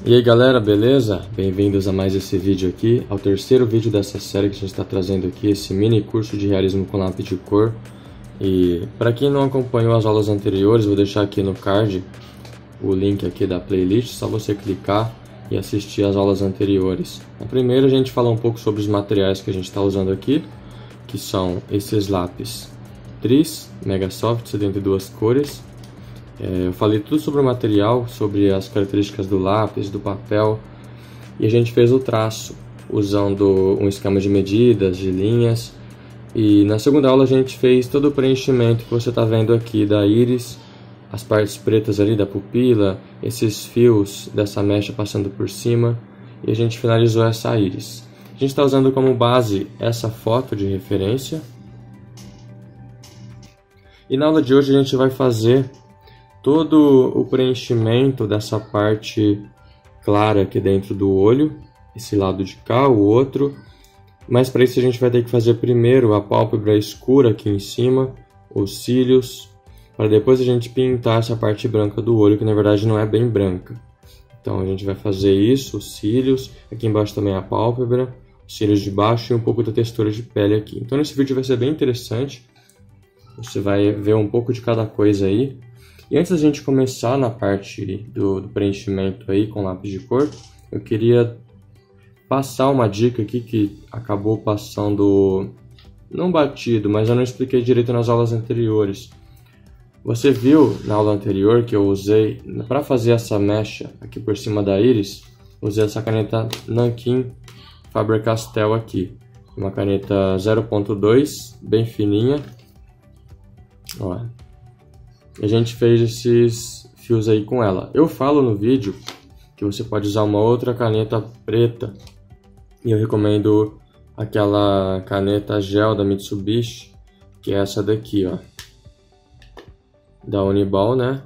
E aí galera, beleza? Bem-vindos a mais esse vídeo aqui, ao terceiro vídeo dessa série que a gente está trazendo aqui, esse mini curso de realismo com lápis de cor. E para quem não acompanhou as aulas anteriores, vou deixar aqui no card o link aqui da playlist, só você clicar e assistir as aulas anteriores. Na primeira a gente fala um pouco sobre os materiais que a gente está usando aqui, que são esses lápis Tris, Mega Soft, 72 cores. Eu falei tudo sobre o material, sobre as características do lápis, do papel, e a gente fez o traço usando um esquema de medidas, de linhas. E na segunda aula a gente fez todo o preenchimento que você está vendo aqui da íris, as partes pretas ali da pupila, esses fios dessa mecha passando por cima, e a gente finalizou essa íris. A gente está usando como base essa foto de referência. E na aula de hoje a gente vai fazer todo o preenchimento dessa parte clara aqui dentro do olho, esse lado de cá, o outro, mas para isso a gente vai ter que fazer primeiro a pálpebra escura aqui em cima, os cílios, para depois a gente pintar essa parte branca do olho, que na verdade não é bem branca. Então a gente vai fazer isso, os cílios, aqui embaixo também a pálpebra, os cílios de baixo e um pouco da textura de pele aqui. Então nesse vídeo vai ser bem interessante, você vai ver um pouco de cada coisa aí. E antes da gente começar na parte do preenchimento aí com lápis de cor, eu queria passar uma dica aqui que acabou passando, não batido, mas eu não expliquei direito nas aulas anteriores. Você viu na aula anterior que eu usei, para fazer essa mecha aqui por cima da íris, usei essa caneta Nankin Faber-Castell aqui. Uma caneta 0.2, bem fininha. Ó. A gente fez esses fios aí com ela. Eu falo no vídeo que você pode usar uma outra caneta preta. E eu recomendo aquela caneta gel da Mitsubishi, que é essa daqui, ó. Da Uniball, né?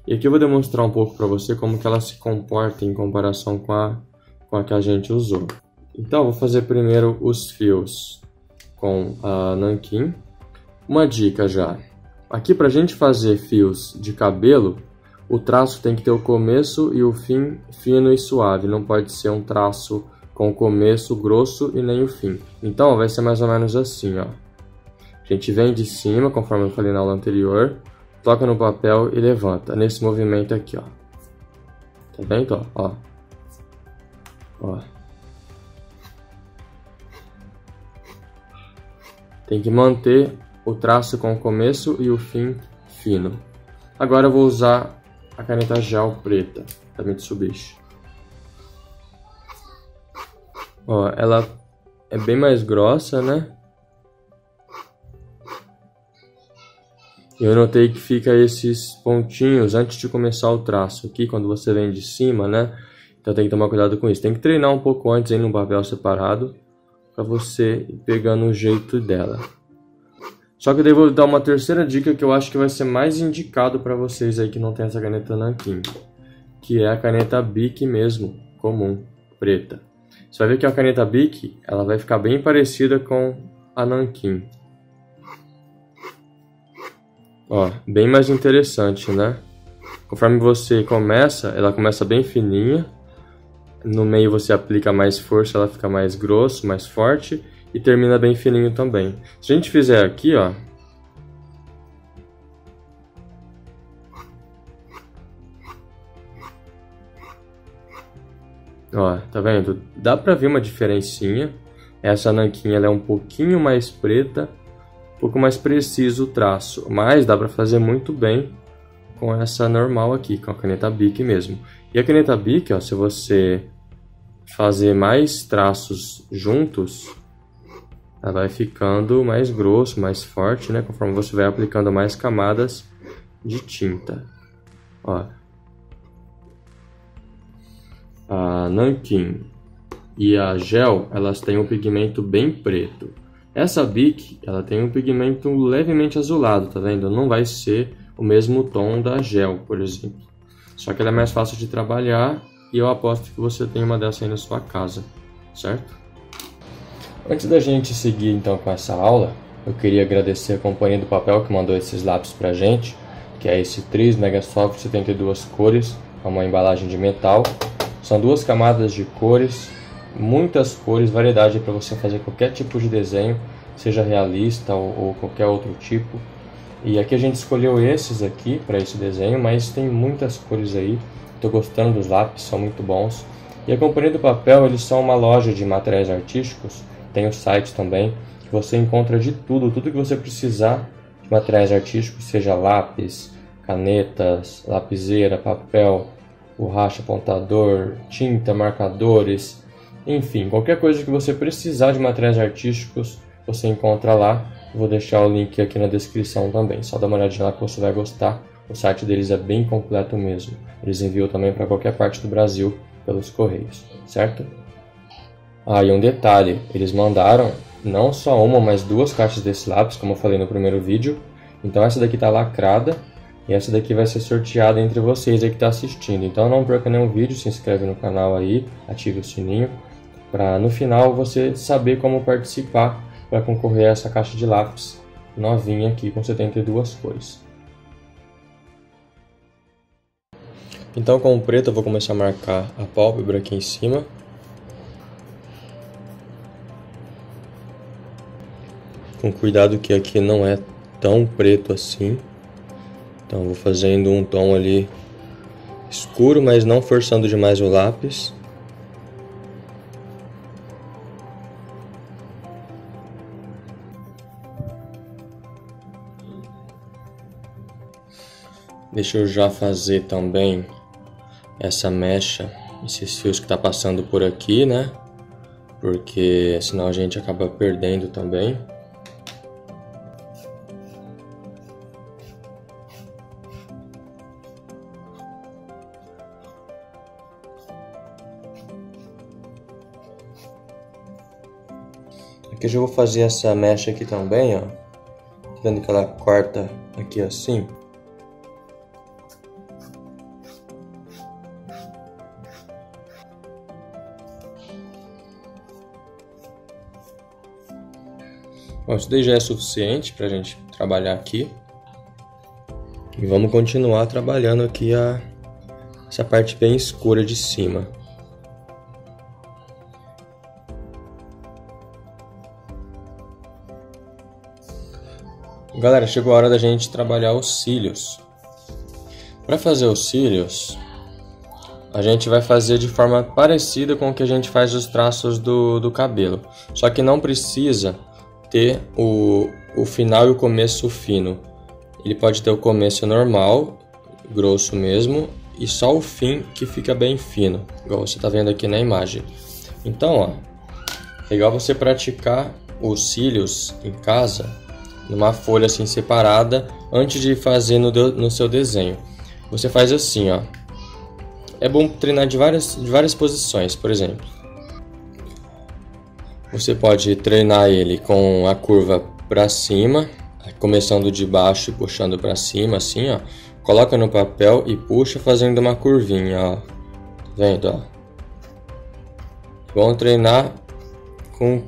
E aqui eu vou demonstrar um pouco para você como que ela se comporta em comparação com a que a gente usou. Então, eu vou fazer primeiro os fios com a Nankin. Uma dica já. Aqui para a gente fazer fios de cabelo, o traço tem que ter o começo e o fim fino e suave. Não pode ser um traço com o começo grosso e nem o fim. Então vai ser mais ou menos assim, ó. A gente vem de cima, conforme eu falei na aula anterior, toca no papel e levanta. Nesse movimento aqui, ó. Tá vendo? Ó. Ó. Tem que manter o traço com o começo e o fim fino. Agora eu vou usar a caneta gel preta da Mitsubishi. Ó, ela é bem mais grossa, né? Eu notei que fica esses pontinhos antes de começar o traço aqui, quando você vem de cima, né? Então tem que tomar cuidado com isso. Tem que treinar um pouco antes aí num papel separado, para você ir pegando o jeito dela. Só que daí eu vou dar uma terceira dica que eu acho que vai ser mais indicado para vocês aí que não tem essa caneta Nankin, que é a caneta Bic mesmo, comum, preta. Você vai ver que a caneta Bic, ela vai ficar bem parecida com a Nankin. Ó, bem mais interessante, né? Conforme você começa, ela começa bem fininha. No meio você aplica mais força, ela fica mais grosso, mais forte. E termina bem fininho também. Se a gente fizer aqui, ó. Ó, tá vendo? Dá pra ver uma diferencinha. Essa Nankin, ela é um pouquinho mais preta, um pouco mais preciso o traço. Mas dá pra fazer muito bem com essa normal aqui, com a caneta Bic mesmo. E a caneta Bic, ó, se você fazer mais traços juntos, ela vai ficando mais grosso, mais forte, né? Conforme você vai aplicando mais camadas de tinta. Ó. A Nankin e a gel, elas têm um pigmento bem preto. Essa Bic, ela tem um pigmento levemente azulado, tá vendo? Não vai ser o mesmo tom da gel, por exemplo. Só que ela é mais fácil de trabalhar e eu aposto que você tem uma dessa aí na sua casa, certo? Antes da gente seguir então com essa aula, eu queria agradecer a Companhia do Papel que mandou esses lápis pra gente, que é esse Tris Mega Soft 72 cores. é uma embalagem de metal. São 2 camadas de cores, muitas cores, variedade para você fazer qualquer tipo de desenho, seja realista ou qualquer outro tipo. E aqui a gente escolheu esses aqui para esse desenho, mas tem muitas cores aí. Estou gostando dos lápis, são muito bons. E a Companhia do Papel, eles são uma loja de materiais artísticos, tem o site também, que você encontra de tudo que você precisar de materiais artísticos, seja lápis, canetas, lapiseira, papel, borracha, apontador, tinta, marcadores, enfim, qualquer coisa que você precisar de materiais artísticos, você encontra lá. Vou deixar o link aqui na descrição também, só dá uma olhadinha lá que você vai gostar. O site deles é bem completo mesmo. Eles enviam também para qualquer parte do Brasil pelos correios, certo? Ah, e um detalhe, eles mandaram não só uma, mas 2 caixas desse lápis, como eu falei no primeiro vídeo. Então essa daqui tá lacrada e essa daqui vai ser sorteada entre vocês aí que tá assistindo. Então não perca nenhum vídeo, se inscreve no canal aí, ative o sininho, para no final você saber como participar para concorrer a essa caixa de lápis novinha aqui com 72 cores. Então com o preto eu vou começar a marcar a pálpebra aqui em cima. Com cuidado que aqui não é tão preto assim. Então eu vou fazendo um tom ali escuro, mas não forçando demais o lápis. Deixa eu já fazer também essa mecha, esses fios que tá passando por aqui, né? Porque senão a gente acaba perdendo também. Aqui eu já vou fazer essa mecha aqui também, ó. Tá vendo que ela corta aqui assim? Bom, isso daí já é suficiente para a gente trabalhar aqui. E vamos continuar trabalhando aqui essa parte bem escura de cima. Galera, chegou a hora da gente trabalhar os cílios. Para fazer os cílios, a gente vai fazer de forma parecida com o que a gente faz os traços do cabelo. Só que não precisa ter o final e o começo fino. Ele pode ter o começo normal, grosso mesmo, e só o fim que fica bem fino, igual você está vendo aqui na imagem. Então, ó, é legal você praticar os cílios em casa, numa folha assim separada, antes de fazer no seu desenho. Você faz assim, ó. É bom treinar de várias posições, por exemplo. Você pode treinar ele com a curva para cima, começando de baixo e puxando para cima, assim, ó. Coloca no papel e puxa fazendo uma curvinha, ó. Tá vendo, ó? Vamos treinar com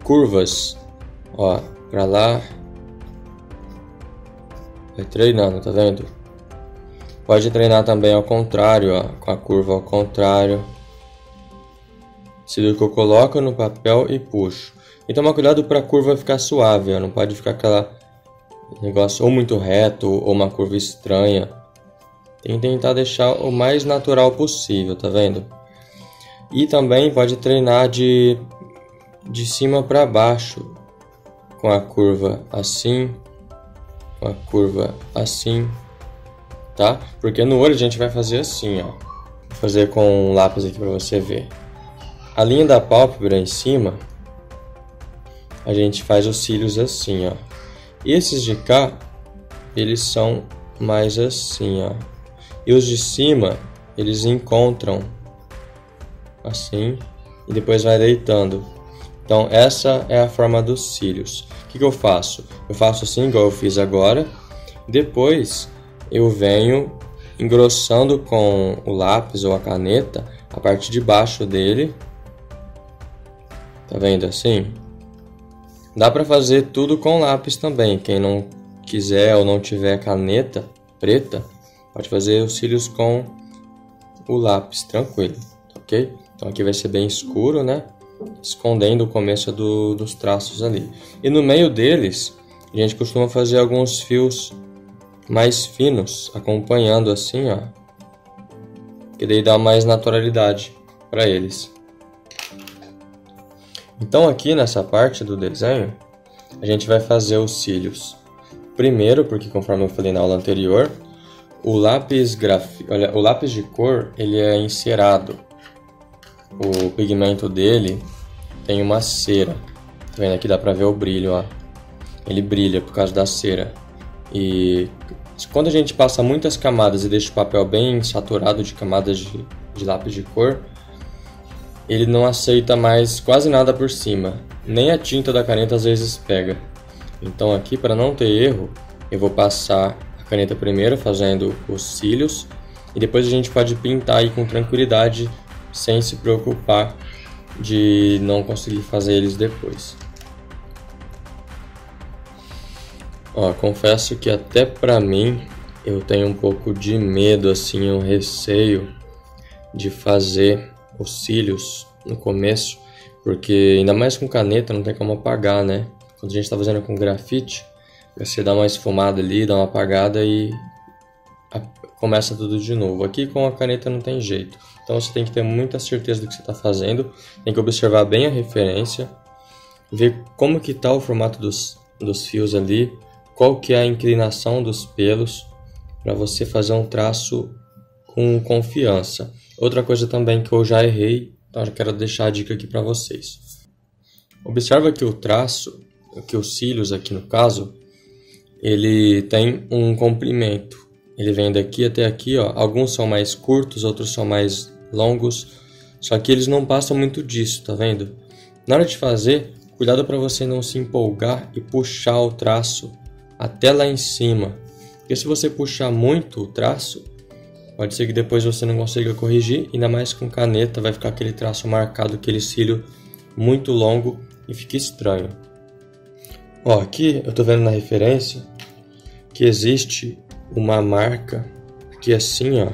curvas, ó, para lá. Vai treinando, tá vendo? Pode treinar também ao contrário, ó, com a curva ao contrário. Se que eu coloco no papel e puxo. E toma cuidado para a curva ficar suave, ó. Não pode ficar aquela negócio ou muito reto ou uma curva estranha. Tem que tentar deixar o mais natural possível, tá vendo? E também pode treinar de cima para baixo, com a curva assim, com a curva assim, tá? Porque no olho a gente vai fazer assim, ó. Vou fazer com um lápis aqui para você ver. A linha da pálpebra em cima, a gente faz os cílios assim, ó. E esses de cá, eles são mais assim, ó. E os de cima, eles encontram assim e depois vai deitando. Então essa é a forma dos cílios. O que eu faço? Eu faço assim, igual eu fiz agora. Depois eu venho engrossando com o lápis ou a caneta a parte de baixo dele. Tá vendo assim? Dá para fazer tudo com lápis também. Quem não quiser ou não tiver caneta preta, pode fazer os cílios com o lápis, tranquilo, ok? Então aqui vai ser bem escuro, né? Escondendo o começo dos traços ali. E no meio deles, a gente costuma fazer alguns fios mais finos, acompanhando assim, ó. Que daí dá mais naturalidade para eles. Então aqui nessa parte do desenho, a gente vai fazer os cílios. Primeiro, porque conforme eu falei na aula anterior, o lápis de cor, ele é encerado. O pigmento dele tem uma cera. Tá vendo aqui? Dá pra ver o brilho, ó. Ele brilha por causa da cera. E quando a gente passa muitas camadas e deixa o papel bem saturado de camadas de lápis de cor, ele não aceita mais quase nada por cima. Nem a tinta da caneta às vezes pega. Então aqui, para não ter erro, eu vou passar a caneta primeiro fazendo os cílios. E depois a gente pode pintar aí com tranquilidade, sem se preocupar de não conseguir fazer eles depois. Ó, confesso que até pra mim eu tenho um pouco de medo, assim, um receio de fazer os cílios no começo, porque ainda mais com caneta não tem como apagar, né? Quando a gente tá fazendo com grafite, você dá uma esfumada ali, dá uma apagada e começa tudo de novo. Aqui com a caneta não tem jeito. Então você tem que ter muita certeza do que você está fazendo, tem que observar bem a referência, ver como que está o formato dos fios ali, qual que é a inclinação dos pelos, para você fazer um traço com confiança. Outra coisa também que eu já errei, então eu quero deixar a dica aqui para vocês. Observa que o traço, que os cílios aqui no caso, ele tem um comprimento. Ele vem daqui até aqui, ó. Alguns são mais curtos, outros são mais longos. Só que eles não passam muito disso, tá vendo? Na hora de fazer, cuidado para você não se empolgar e puxar o traço até lá em cima. Porque se você puxar muito o traço, pode ser que depois você não consiga corrigir. Ainda mais com caneta, vai ficar aquele traço marcado, aquele cílio muito longo e fica estranho. Ó, aqui eu tô vendo na referência que existe uma marca aqui assim, ó,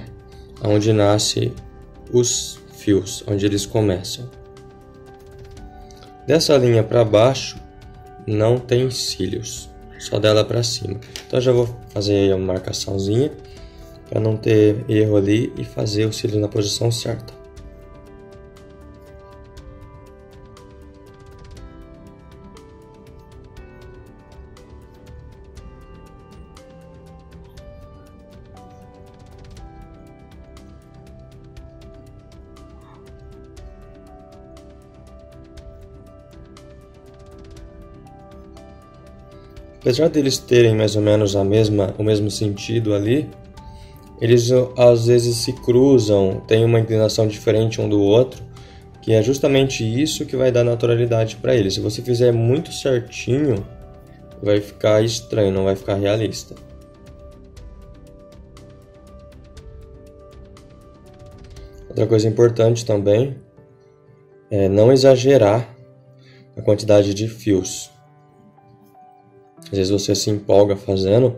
onde nasce os fios, onde eles começam. Dessa linha para baixo não tem cílios, só dela para cima. Então eu já vou fazer aí uma marcaçãozinha para não ter erro ali e fazer o cílio na posição certa. Apesar deles terem mais ou menos o mesmo sentido ali, eles às vezes se cruzam, têm uma inclinação diferente um do outro, que é justamente isso que vai dar naturalidade para eles. Se você fizer muito certinho, vai ficar estranho, não vai ficar realista. Outra coisa importante também é não exagerar a quantidade de fios. Às vezes você se empolga fazendo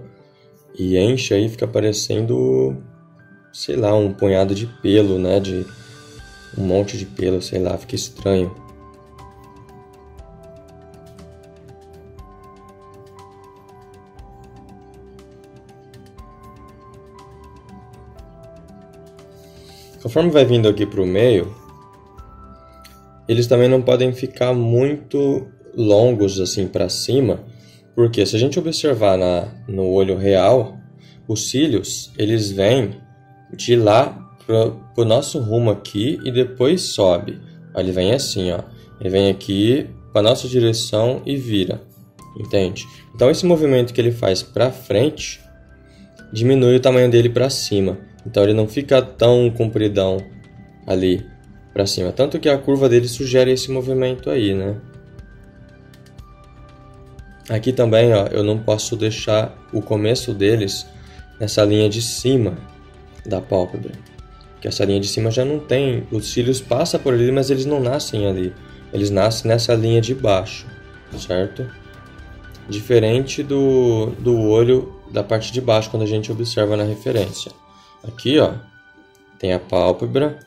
e enche aí, fica parecendo, sei lá, um punhado de pelo, né? De um monte de pelo, sei lá, fica estranho. Conforme vai vindo aqui para o meio, eles também não podem ficar muito longos assim para cima, porque se a gente observar no olho real, os cílios eles vêm de lá pro nosso rumo aqui e depois sobe. Ele vem assim, ó. Ele vem aqui para nossa direção e vira, entende? Então esse movimento que ele faz para frente diminui o tamanho dele para cima. Então ele não fica tão compridão ali para cima. Tanto que a curva dele sugere esse movimento aí, né? Aqui também, ó, eu não posso deixar o começo deles nessa linha de cima da pálpebra. Porque essa linha de cima já não tem... Os cílios passam por ali, mas eles não nascem ali. Eles nascem nessa linha de baixo, certo? Diferente do olho da parte de baixo, quando a gente observa na referência. Aqui, ó, tem a pálpebra,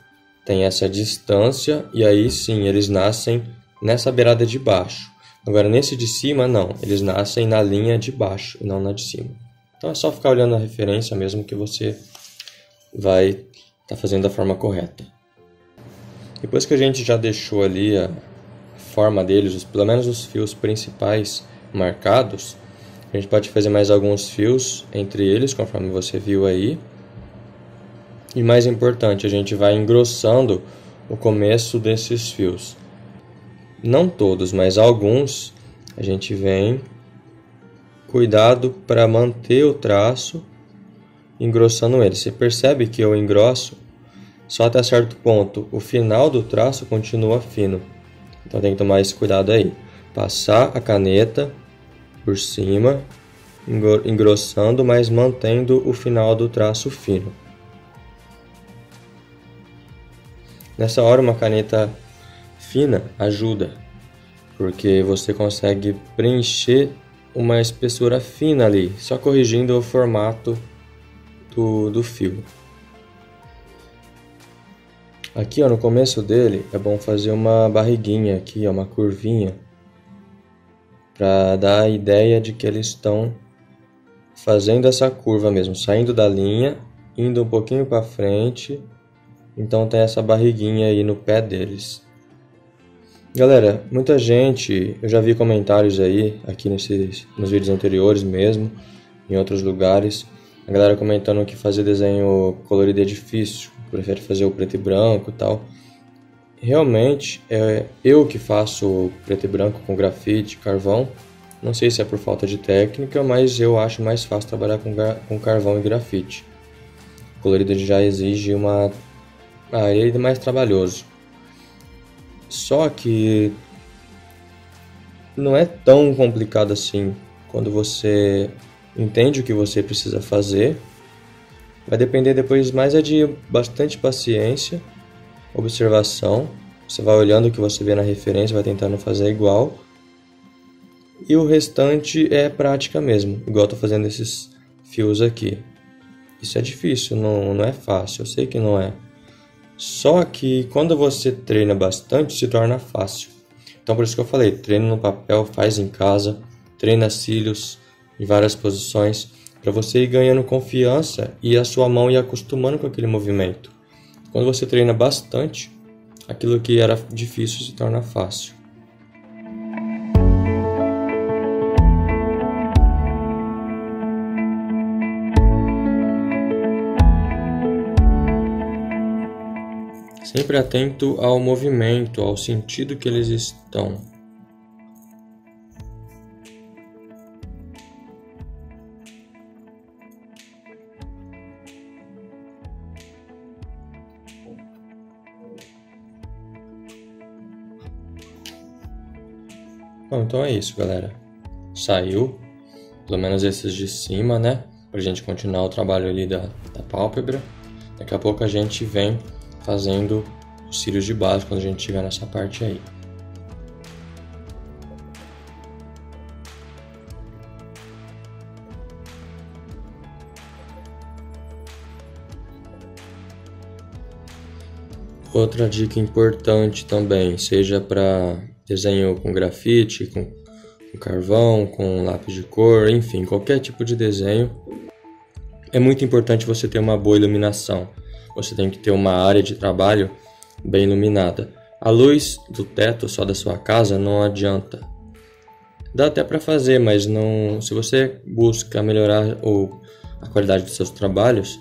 tem essa distância e aí sim eles nascem nessa beirada de baixo. Agora nesse de cima não, eles nascem na linha de baixo e não na de cima. Então é só ficar olhando a referência mesmo que você vai estar fazendo da forma correta. Depois que a gente já deixou ali a forma deles, pelo menos os fios principais marcados, a gente pode fazer mais alguns fios entre eles, conforme você viu aí. E mais importante, a gente vai engrossando o começo desses fios. Não todos, mas alguns a gente vem cuidado para manter o traço engrossando ele. Você percebe que eu engrosso só até certo ponto. O final do traço continua fino. Então tem que tomar esse cuidado aí. Passar a caneta por cima, engrossando, mas mantendo o final do traço fino. Nessa hora uma caneta fina ajuda, porque você consegue preencher uma espessura fina ali, só corrigindo o formato do fio. Aqui ó, no começo dele é bom fazer uma barriguinha aqui, ó, uma curvinha, para dar a ideia de que eles estão fazendo essa curva mesmo, saindo da linha, indo um pouquinho para frente. Então tem essa barriguinha aí no pé deles. Galera, muita gente, eu já vi comentários aí, aqui nos vídeos anteriores mesmo, em outros lugares, a galera comentando que fazer desenho colorido é difícil, prefere fazer o preto e branco e tal. Realmente, é eu que faço preto e branco com grafite, carvão. Não sei se é por falta de técnica, mas eu acho mais fácil trabalhar com carvão e grafite. O colorido já exige ele é mais trabalhoso. Só que não é tão complicado assim quando você entende o que você precisa fazer. Vai depender depois mais de bastante paciência, observação. Você vai olhando o que você vê na referência, vai tentando fazer igual. E o restante é prática mesmo, igual eu tô fazendo esses fios aqui. Isso é difícil, não é fácil, eu sei que não é. Só que quando você treina bastante, se torna fácil. Então por isso que eu falei, treina no papel, faz em casa, treina cílios em várias posições, para você ir ganhando confiança e a sua mão ir acostumando com aquele movimento. Quando você treina bastante, aquilo que era difícil se torna fácil. Sempre atento ao movimento, ao sentido que eles estão. Bom, então é isso, galera. Saiu, pelo menos esses de cima, né? Pra gente continuar o trabalho ali da pálpebra. Daqui a pouco a gente vem fazendo os cílios de base quando a gente chegar nessa parte aí. Outra dica importante também, seja para desenho com grafite, com carvão, com lápis de cor, enfim, qualquer tipo de desenho, é muito importante você ter uma boa iluminação. Você tem que ter uma área de trabalho bem iluminada. A luz do teto só da sua casa não adianta. Dá até para fazer, mas não. Se você busca melhorar a qualidade dos seus trabalhos,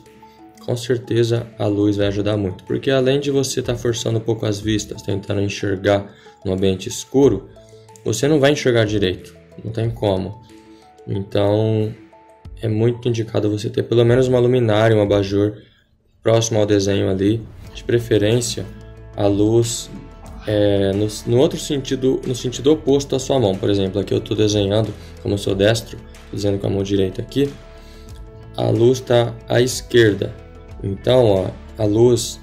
com certeza a luz vai ajudar muito. Porque além de você estar forçando um pouco as vistas, tentando enxergar no ambiente escuro, você não vai enxergar direito. Não tem como. Então é muito indicado você ter pelo menos uma luminária, um abajur próximo ao desenho ali, de preferência a luz no outro sentido, no sentido oposto à sua mão. Por exemplo, aqui eu estou desenhando, como eu sou destro, desenhando com a mão direita aqui, a luz está à esquerda, então ó, a luz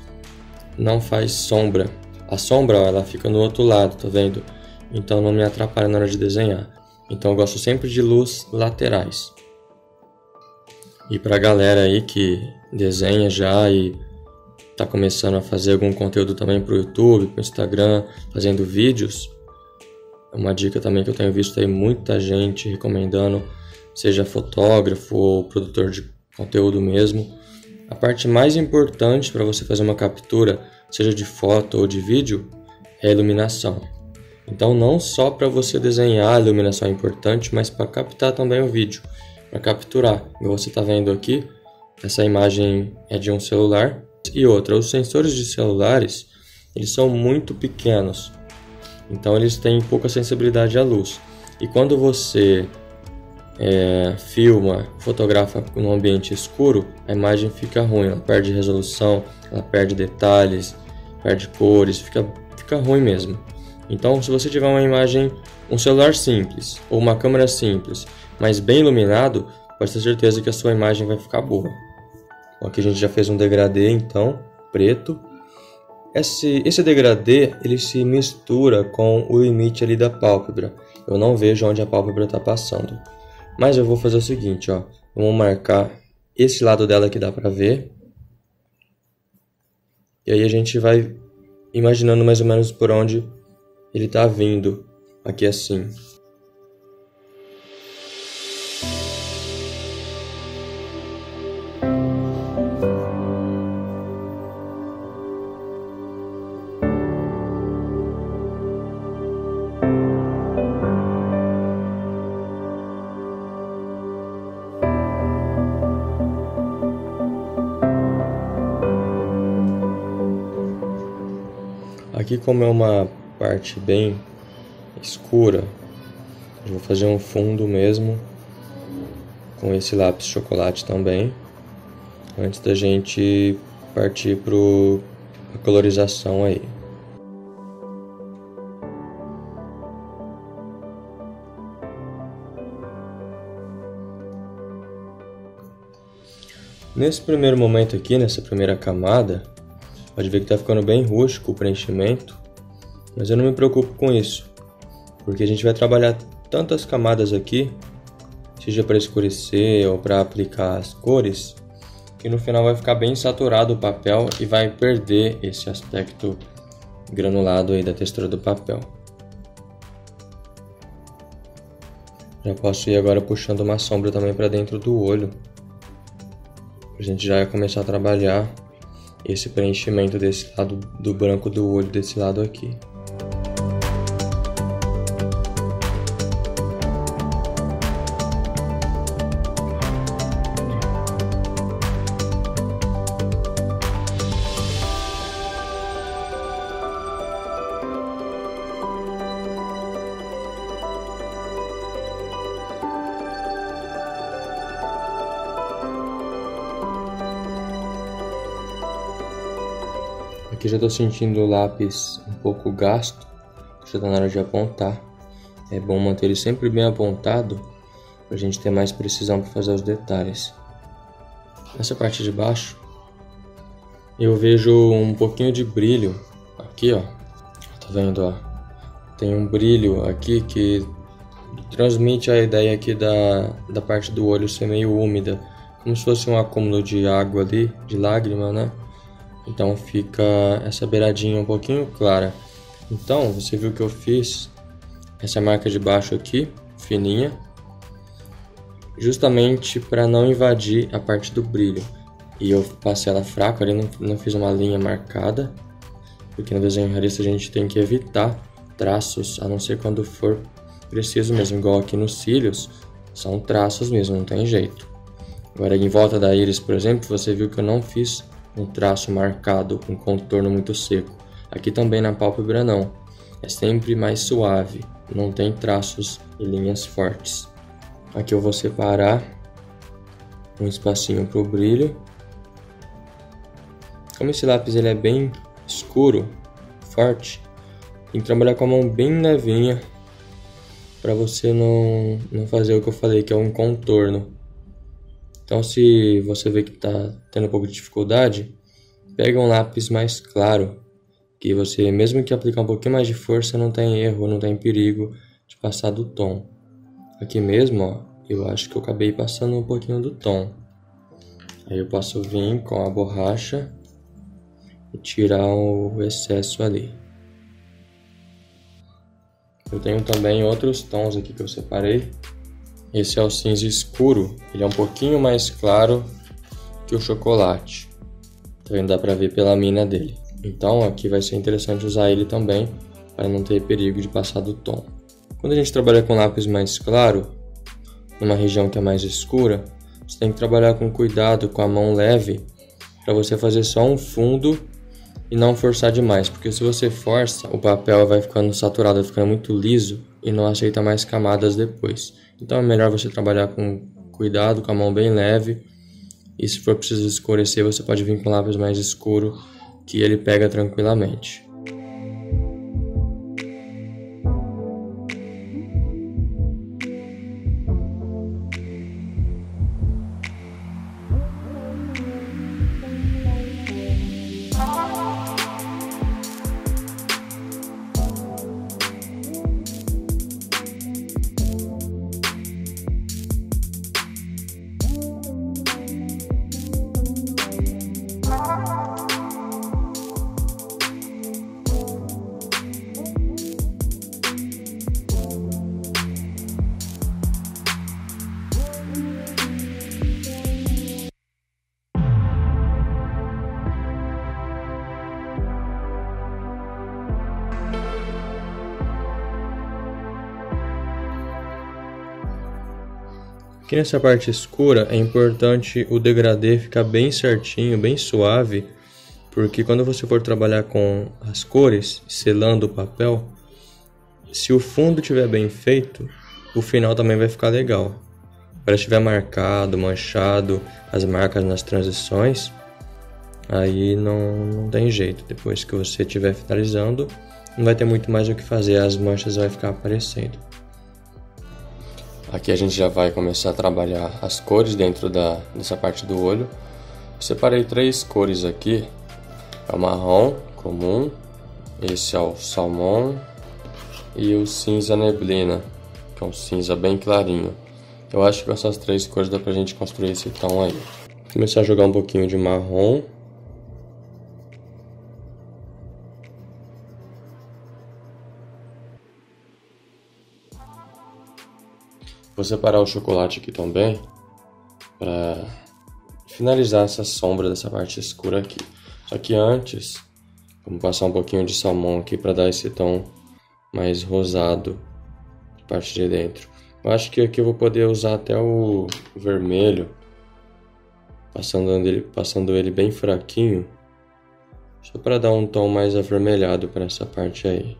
não faz sombra, a sombra ó, ela fica no outro lado, tá vendo? Então não me atrapalha na hora de desenhar. Então eu gosto sempre de luz laterais. E pra galera aí que desenha já e está começando a fazer algum conteúdo também para o YouTube, para o Instagram, fazendo vídeos, é uma dica também que eu tenho visto aí muita gente recomendando, seja fotógrafo ou produtor de conteúdo mesmo. A parte mais importante para você fazer uma captura, seja de foto ou de vídeo, é a iluminação. Então não só para você desenhar a iluminação é importante, mas para captar também o vídeo, para capturar. Como você está vendo aqui, essa imagem é de um celular. E outra, os sensores de celulares, eles são muito pequenos, então eles têm pouca sensibilidade à luz. E quando você filma, fotografa num ambiente escuro, a imagem fica ruim, ela perde resolução, ela perde detalhes, perde cores, fica ruim mesmo. Então, se você tiver uma imagem, um celular simples ou uma câmera simples, mas bem iluminado, pode ter certeza que a sua imagem vai ficar boa. Aqui a gente já fez um degradê, então, preto. Esse degradê, ele se mistura com o limite ali da pálpebra. Eu não vejo onde a pálpebra está passando. Mas eu vou fazer o seguinte, ó. Vamos marcar esse lado dela que dá para ver. E aí a gente vai imaginando mais ou menos por onde ele está vindo. Aqui assim. Aqui, como é uma parte bem escura, eu vou fazer um fundo mesmo com esse lápis chocolate também, antes da gente partir para a colorização aí. Nesse primeiro momento aqui, nessa primeira camada, pode ver que está ficando bem rústico o preenchimento, mas eu não me preocupo com isso, porque a gente vai trabalhar tantas camadas aqui, seja para escurecer ou para aplicar as cores, que no final vai ficar bem saturado o papel e vai perder esse aspecto granulado aí da textura do papel. Já posso ir agora puxando uma sombra também para dentro do olho, a gente já vai começar a trabalhar esse preenchimento desse lado do branco do olho, desse lado aqui. Aqui já estou sentindo o lápis um pouco gasto, já está na hora de apontar. É bom manter ele sempre bem apontado para a gente ter mais precisão para fazer os detalhes. Nessa parte de baixo eu vejo um pouquinho de brilho aqui, ó. Tá vendo, ó? Tem um brilho aqui que transmite a ideia aqui da parte do olho ser meio úmida, como se fosse um acúmulo de água ali, de lágrima, né? Então fica essa beiradinha um pouquinho clara. Então você viu que eu fiz essa marca de baixo aqui, fininha, justamente para não invadir a parte do brilho. E eu passei ela fraca, ali não fiz uma linha marcada, porque no desenho realista a gente tem que evitar traços, a não ser quando for preciso mesmo, igual aqui nos cílios, são traços mesmo, não tem jeito. Agora em volta da íris, por exemplo, você viu que eu não fiz um traço marcado com contorno muito seco. Aqui também na pálpebra não, é sempre mais suave, não tem traços e linhas fortes. Aqui eu vou separar um espacinho para o brilho. Como esse lápis ele é bem escuro, forte, tem que trabalhar com a mão bem levinha para você não fazer o que eu falei, que é um contorno. Então, se você vê que está tendo um pouco de dificuldade, pega um lápis mais claro, que você, mesmo que aplicar um pouquinho mais de força, não tem erro, não tem perigo de passar do tom. Aqui mesmo, ó, eu acho que eu acabei passando um pouquinho do tom. Aí eu posso vir com a borracha e tirar o excesso ali. Eu tenho também outros tons aqui que eu separei. Esse é o cinza escuro, ele é um pouquinho mais claro que o chocolate. Então dá pra ver pela mina dele. Então aqui vai ser interessante usar ele também, para não ter perigo de passar do tom. Quando a gente trabalha com lápis mais claro, numa região que é mais escura, você tem que trabalhar com cuidado, com a mão leve, para você fazer só um fundo e não forçar demais, porque se você força, o papel vai ficando saturado, vai ficando muito liso e não aceita mais camadas depois. Então é melhor você trabalhar com cuidado, com a mão bem leve, e se for preciso escurecer, você pode vir com lápis mais escuro, que ele pega tranquilamente. Aqui nessa parte escura é importante o degradê ficar bem certinho, bem suave, porque quando você for trabalhar com as cores, selando o papel, se o fundo estiver bem feito, o final também vai ficar legal. Para estiver marcado, manchado, as marcas nas transições, aí não tem jeito. Depois que você estiver finalizando, não vai ter muito mais o que fazer, as manchas vão ficar aparecendo. Aqui a gente já vai começar a trabalhar as cores dentro dessa parte do olho. Separei 3 cores aqui. É o marrom comum, esse é o salmão e o cinza neblina, que é um cinza bem clarinho. Eu acho que com essas 3 cores dá pra gente construir esse tom aí. Vou começar a jogar um pouquinho de marrom. Vou separar o chocolate aqui também, para finalizar essa sombra dessa parte escura aqui. Só que antes, vamos passar um pouquinho de salmão aqui para dar esse tom mais rosado na parte de dentro. Eu acho que aqui eu vou poder usar até o vermelho, passando ele bem fraquinho, só para dar um tom mais avermelhado para essa parte aí.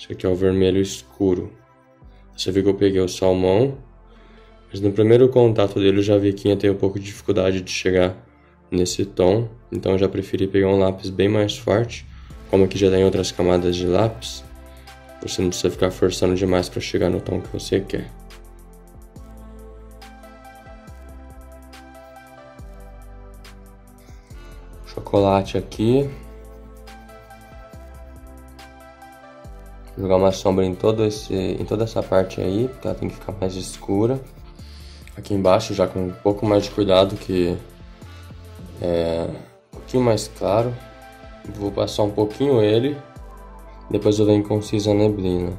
Esse aqui é o vermelho escuro. Você viu que eu peguei o salmão, mas no primeiro contato dele eu já vi que ia ter um pouco de dificuldade de chegar nesse tom, então eu já preferi pegar um lápis bem mais forte, como aqui já tem outras camadas de lápis, você não precisa ficar forçando demais para chegar no tom que você quer. Chocolate aqui. Jogar uma sombra em toda essa parte aí, porque ela tem que ficar mais escura. Aqui embaixo já com um pouco mais de cuidado, que é um pouquinho mais claro. Vou passar um pouquinho ele, depois eu venho com cinza neblina.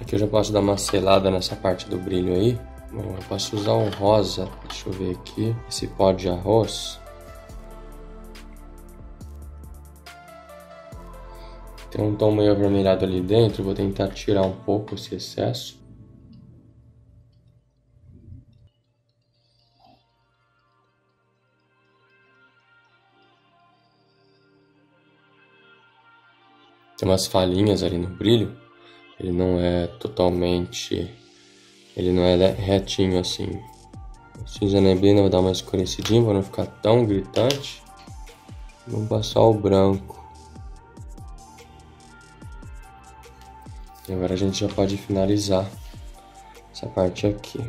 Aqui eu já posso dar uma selada nessa parte do brilho aí. Bom, eu posso usar um rosa, deixa eu ver aqui, esse pó de arroz. Tem um tom meio avermelhado ali dentro, vou tentar tirar um pouco esse excesso. Tem umas falhinhas ali no brilho, ele não é retinho assim. O cinza neblina vou dar uma escurecidinha para não ficar tão gritante. Vamos passar o branco. E agora a gente já pode finalizar essa parte aqui.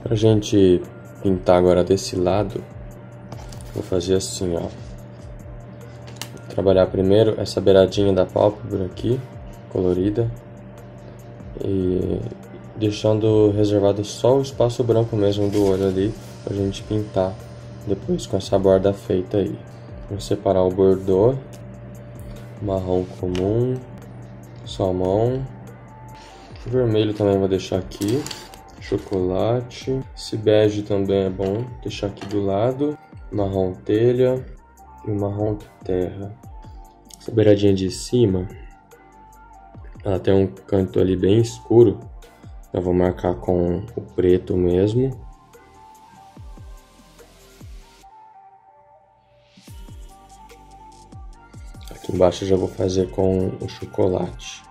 Pra gente pintar agora desse lado, vou fazer assim, ó. Vou trabalhar primeiro essa beiradinha da pálpebra aqui, colorida, e deixando reservado só o espaço branco mesmo do olho ali, pra gente pintar depois com essa borda feita aí. Vou separar o bordô, marrom comum, salmão, vermelho também vou deixar aqui, chocolate, esse bege também é bom deixar aqui do lado, marrom telha e o marrom terra. Essa beiradinha de cima, ela tem um canto ali bem escuro, eu vou marcar com o preto mesmo. Aqui embaixo eu já vou fazer com o chocolate.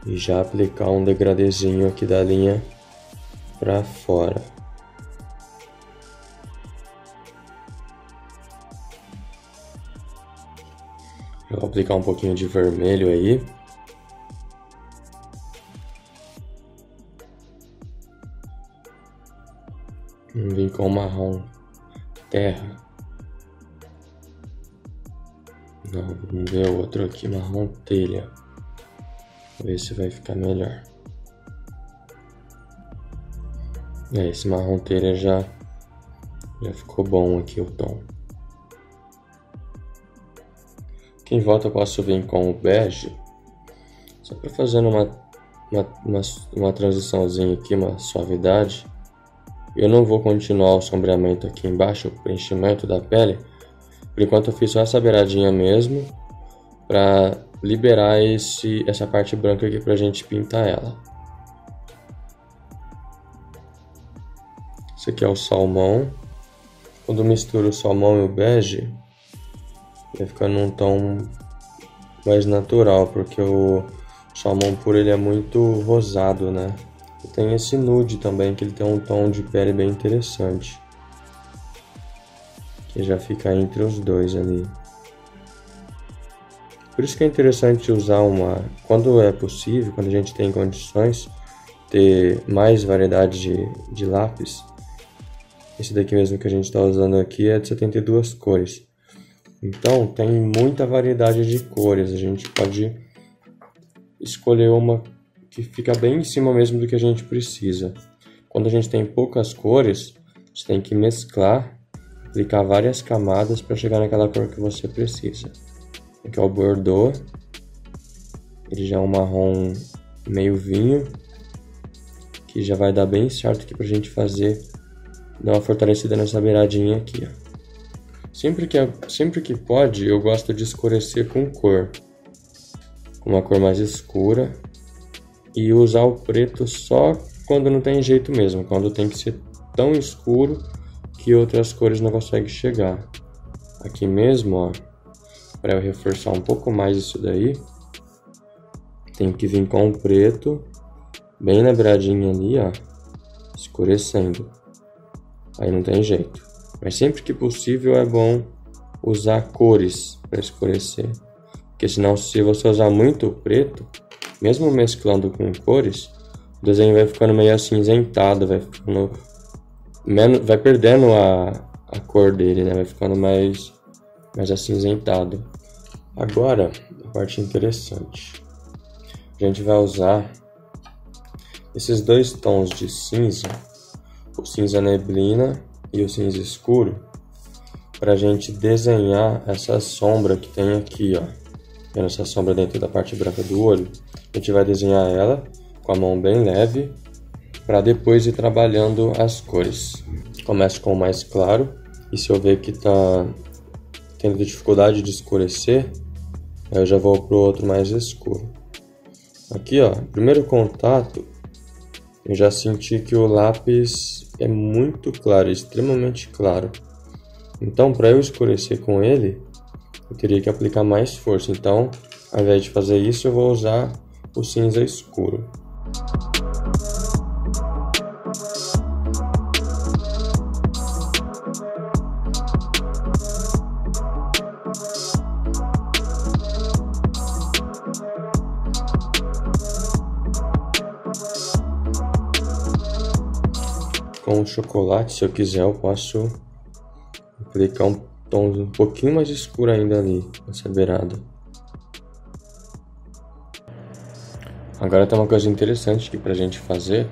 E já aplicar um degradezinho aqui da linha pra fora. Eu vou aplicar um pouquinho de vermelho aí. Vamos vir com o marrom terra. Não, vamos ver o outro aqui, marrom telha. Ver se vai ficar melhor. Esse marrom telha já ficou bom aqui o tom. Aqui em volta eu posso vir com o bege, só para fazer uma transiçãozinha aqui, uma suavidade. Eu não vou continuar o sombreamento aqui embaixo, o preenchimento da pele. Por enquanto eu fiz só essa beiradinha mesmo, para liberar essa parte branca aqui pra gente pintar ela. Esse aqui é o salmão. Quando misturo o salmão e o bege, vai ficando um tom mais natural, porque o salmão puro ele é muito rosado, né? E tem esse nude também, que ele tem um tom de pele bem interessante, que já fica entre os dois ali. Por isso que é interessante usar quando é possível, quando a gente tem condições, ter mais variedade de lápis. Esse daqui mesmo que a gente está usando aqui é de 72 cores. Então tem muita variedade de cores, a gente pode escolher uma que fica bem em cima mesmo do que a gente precisa. Quando a gente tem poucas cores, você tem que mesclar, aplicar várias camadas para chegar naquela cor que você precisa. Aqui é o bordô, ele já é um marrom meio vinho, que já vai dar bem certo aqui pra gente dar uma fortalecida nessa beiradinha aqui, ó. Sempre que pode, eu gosto de escurecer com cor, com uma cor mais escura, e usar o preto só quando não tem jeito mesmo, quando tem que ser tão escuro que outras cores não conseguem chegar. Aqui mesmo, ó, para eu reforçar um pouco mais isso daí, tem que vir com o preto, bem na beiradinha ali, ó, escurecendo. Aí não tem jeito. Mas sempre que possível é bom usar cores para escurecer. Porque senão, se você usar muito o preto, mesmo mesclando com cores, o desenho vai ficando meio acinzentado, vai perdendo a cor dele, né? Vai ficando mais acinzentado. Agora, a parte interessante. A gente vai usar esses dois tons de cinza, o cinza neblina e o cinza escuro, para a gente desenhar essa sombra que tem aqui, ó. Vendo essa sombra dentro da parte branca do olho? A gente vai desenhar ela com a mão bem leve, para depois ir trabalhando as cores. Começo com o mais claro, e se eu ver que tá tendo dificuldade de escurecer, eu já vou pro outro mais escuro. Aqui, ó, primeiro contato, eu já senti que o lápis é muito claro, extremamente claro. Então, para eu escurecer com ele, eu teria que aplicar mais força. Então, ao invés de fazer isso, eu vou usar o cinza escuro. com o chocolate, se eu quiser, eu posso aplicar um tom um pouquinho mais escuro ainda ali, nessa beirada. Agora tem uma coisa interessante aqui pra gente fazer.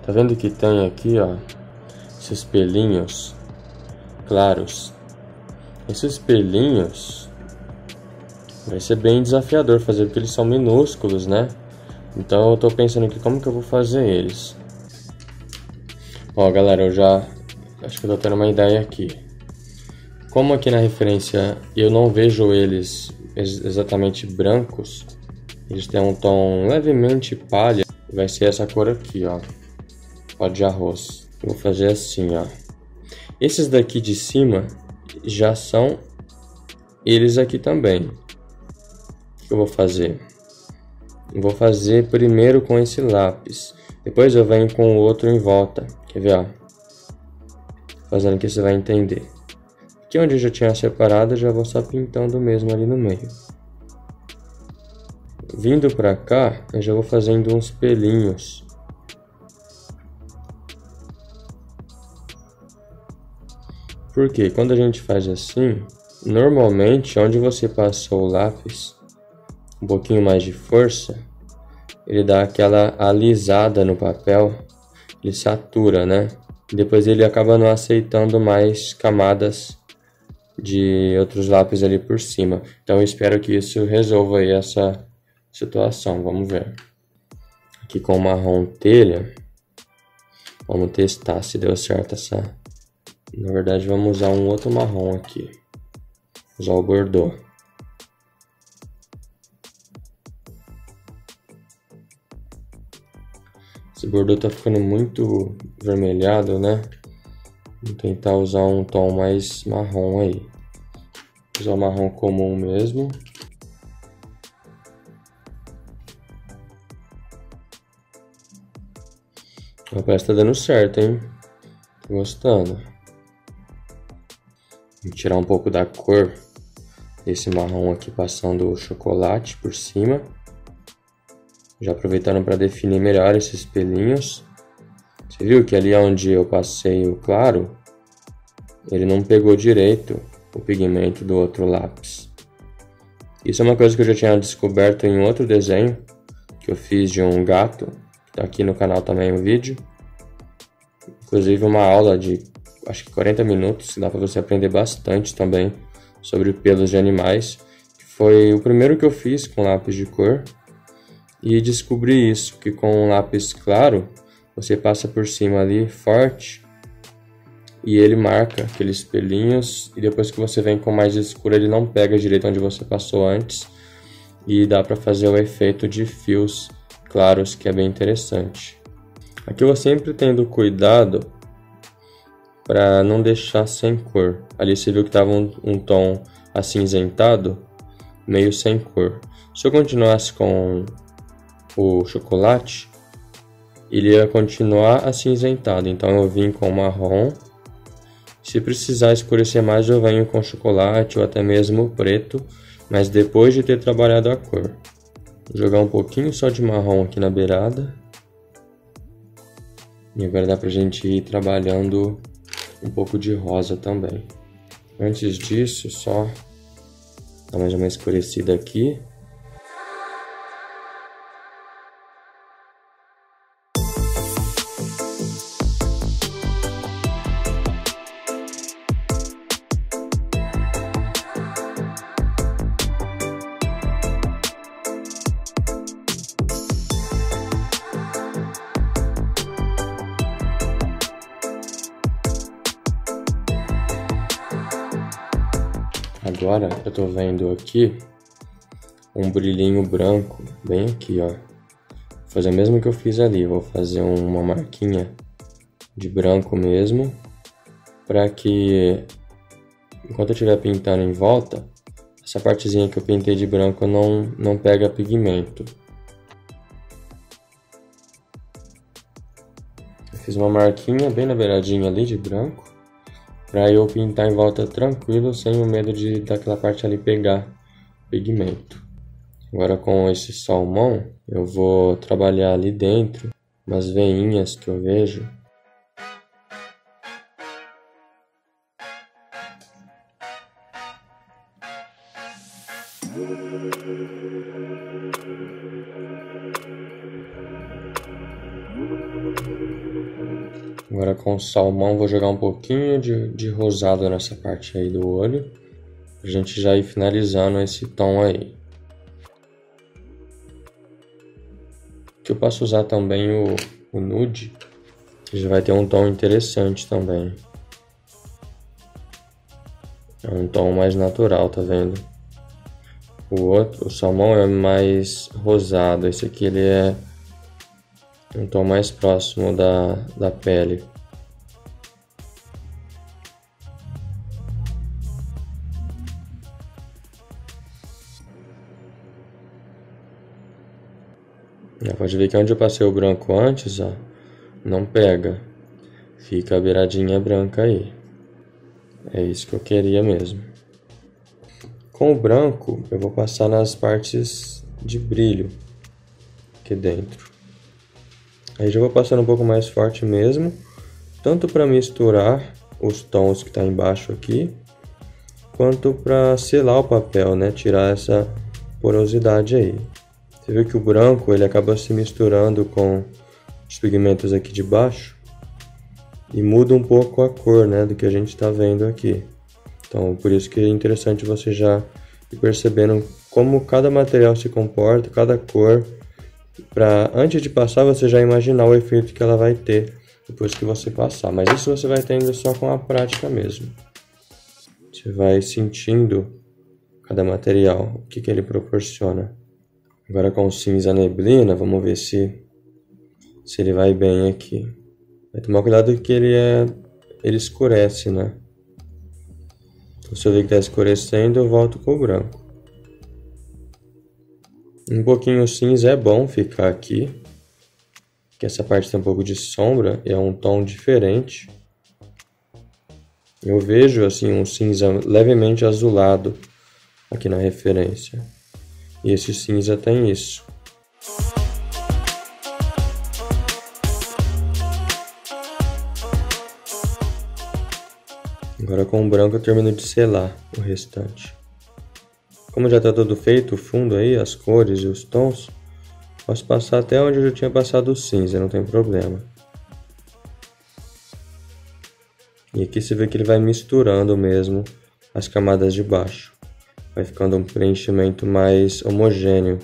Tá vendo que tem aqui, ó, esses pelinhos claros? Esses pelinhos vai ser bem desafiador fazer, porque eles são minúsculos, né? Então eu tô pensando aqui como que eu vou fazer eles. Ó, galera, eu já acho que eu tô tendo uma ideia aqui. Como aqui na referência eu não vejo eles exatamente brancos, eles têm um tom levemente palha, vai ser essa cor aqui, ó, pó de arroz. Eu vou fazer assim, ó. Esses daqui de cima já são eles aqui também. O que eu vou fazer? Eu vou fazer primeiro com esse lápis, depois eu venho com o outro em volta. Quer ver, ó? Fazendo que você vai entender. Aqui onde eu já tinha separado, eu já vou só pintando mesmo ali no meio. Vindo pra cá, eu já vou fazendo uns pelinhos. Porque quando a gente faz assim, normalmente onde você passou o lápis, um pouquinho mais de força, ele dá aquela alisada no papel, ele satura, né? Depois ele acaba não aceitando mais camadas de outros lápis ali por cima. Então eu espero que isso resolva aí essa situação. Vamos ver. Aqui com o marrom telha, vamos testar se deu certo essa. Na verdade vamos usar um outro marrom aqui. Usar o Bordeaux. Esse Bordeaux tá ficando muito vermelhado, né? Vou tentar usar um tom mais marrom aí. Vou usar o marrom comum mesmo. Parece que tá dando certo, hein? Tô gostando. Vou tirar um pouco da cor desse marrom aqui, passando o chocolate por cima. Já aproveitando para definir melhor esses pelinhos. Você viu que ali onde eu passei o claro, ele não pegou direito o pigmento do outro lápis. Isso é uma coisa que eu já tinha descoberto em outro desenho que eu fiz de um gato. Tá aqui no canal também o vídeo. Inclusive uma aula de acho que 40 minutos, dá para você aprender bastante também sobre pelos de animais. Foi o primeiro que eu fiz com lápis de cor. E descobri isso, que com um lápis claro, você passa por cima ali forte e ele marca aqueles pelinhos, e depois que você vem com mais escuro ele não pega direito onde você passou antes, e dá para fazer o efeito de fios claros, que é bem interessante. Aqui eu sempre tendo cuidado para não deixar sem cor. Ali você viu que estava um tom acinzentado, meio sem cor. Se eu continuasse com o chocolate, ele ia continuar acinzentado, então eu vim com marrom. Se precisar escurecer mais, eu venho com chocolate ou até mesmo preto, mas depois de ter trabalhado a cor. Vou jogar um pouquinho só de marrom aqui na beirada. E agora dá pra gente ir trabalhando um pouco de rosa também. Antes disso, só dar mais uma escurecida aqui. Agora eu tô vendo aqui um brilhinho branco, bem aqui, ó. Vou fazer o mesmo que eu fiz ali, vou fazer uma marquinha de branco mesmo, para que enquanto eu estiver pintando em volta, essa partezinha que eu pintei de branco não pega pigmento. Eu fiz uma marquinha bem na beiradinha ali de branco, para eu pintar em volta tranquilo, sem o medo de daquela parte ali pegar pigmento. Agora com esse salmão, eu vou trabalhar ali dentro umas veinhas que eu vejo Agora com o salmão vou jogar um pouquinho de rosado nessa parte aí do olho, pra gente já ir finalizando esse tom aí. Que eu posso usar também o nude, que já vai ter um tom interessante também. É um tom mais natural, tá vendo? O salmão é mais rosado, esse aqui ele é um tom mais próximo da pele. Pode ver que onde eu passei o branco antes, ó, não pega. Fica a beiradinha branca aí. É isso que eu queria mesmo. Com o branco, eu vou passar nas partes de brilho aqui dentro. Aí já vou passando um pouco mais forte mesmo, tanto para misturar os tons que tá embaixo aqui, quanto para selar o papel, né? Tirar essa porosidade aí. Você viu que o branco ele acaba se misturando com os pigmentos aqui de baixo e muda um pouco a cor, né, do que a gente está vendo aqui. Então, por isso que é interessante você já ir percebendo como cada material se comporta, cada cor, para antes de passar você já imaginar o efeito que ela vai ter depois que você passar. Mas isso você vai tendo só com a prática mesmo. Você vai sentindo cada material, o que ele proporciona. Agora com o cinza neblina, vamos ver se ele vai bem aqui. Vai tomar cuidado que ele escurece, né? Então, se eu ver que está escurecendo, eu volto com o branco. Um pouquinho cinza é bom ficar aqui, que essa parte tem um pouco de sombra, é um tom diferente. Eu vejo assim um cinza levemente azulado aqui na referência. E esse cinza tem isso. Agora com o branco eu termino de selar o restante. Como já está todo feito o fundo aí, as cores e os tons, posso passar até onde eu já tinha passado o cinza, não tem problema. E aqui você vê que ele vai misturando mesmo as camadas de baixo. Vai ficando um preenchimento mais homogêneo.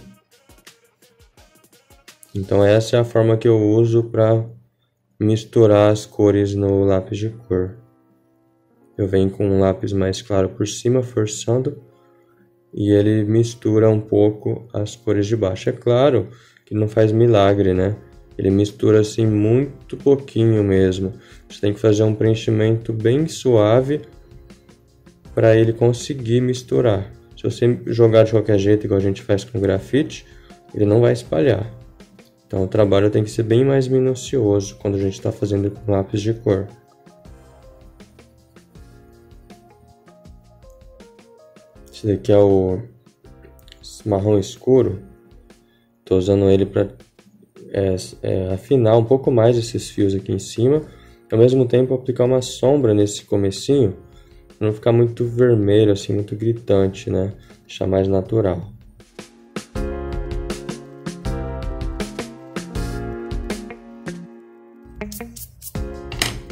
Então essa é a forma que eu uso para misturar as cores no lápis de cor. Eu venho com um lápis mais claro por cima, forçando, e ele mistura um pouco as cores de baixo. É claro que não faz milagre, né? Ele mistura assim muito pouquinho mesmo. Você tem que fazer um preenchimento bem suave para ele conseguir misturar. Se você jogar de qualquer jeito, igual a gente faz com grafite, ele não vai espalhar. Então o trabalho tem que ser bem mais minucioso quando a gente está fazendo com lápis de cor. Esse daqui é o marrom escuro. Estou usando ele para afinar um pouco mais esses fios aqui em cima. Ao mesmo tempo aplicar uma sombra nesse comecinho, para não ficar muito vermelho, assim, muito gritante, né? Deixar mais natural.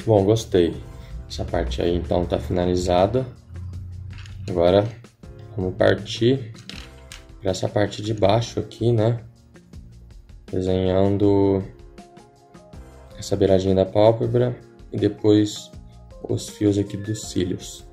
Bom, gostei. Essa parte aí então tá finalizada. Agora vamos partir para essa parte de baixo aqui, né? Desenhando essa beiradinha da pálpebra e depois os fios aqui dos cílios.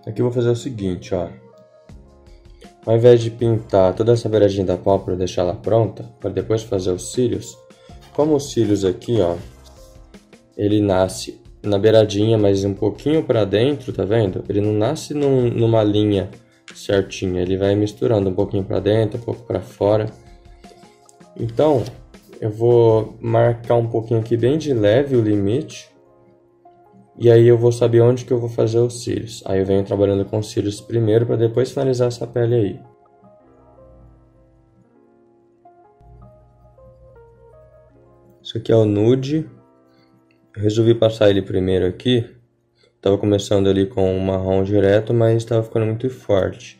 Aqui eu vou fazer o seguinte, ó. Ao invés de pintar toda essa beiradinha da pálpebra e deixar ela pronta, para depois fazer os cílios, como os cílios aqui, ó, ele nasce na beiradinha, mas um pouquinho para dentro, tá vendo? Ele não nasce numa linha certinha, ele vai misturando um pouquinho para dentro, um pouco para fora. Então, eu vou marcar um pouquinho aqui bem de leve o limite. E aí eu vou saber onde que eu vou fazer os cílios. Aí eu venho trabalhando com os cílios primeiro para depois finalizar essa pele aí. Isso aqui é o nude. Eu resolvi passar ele primeiro aqui. Tava começando ali com o marrom direto, mas estava ficando muito forte.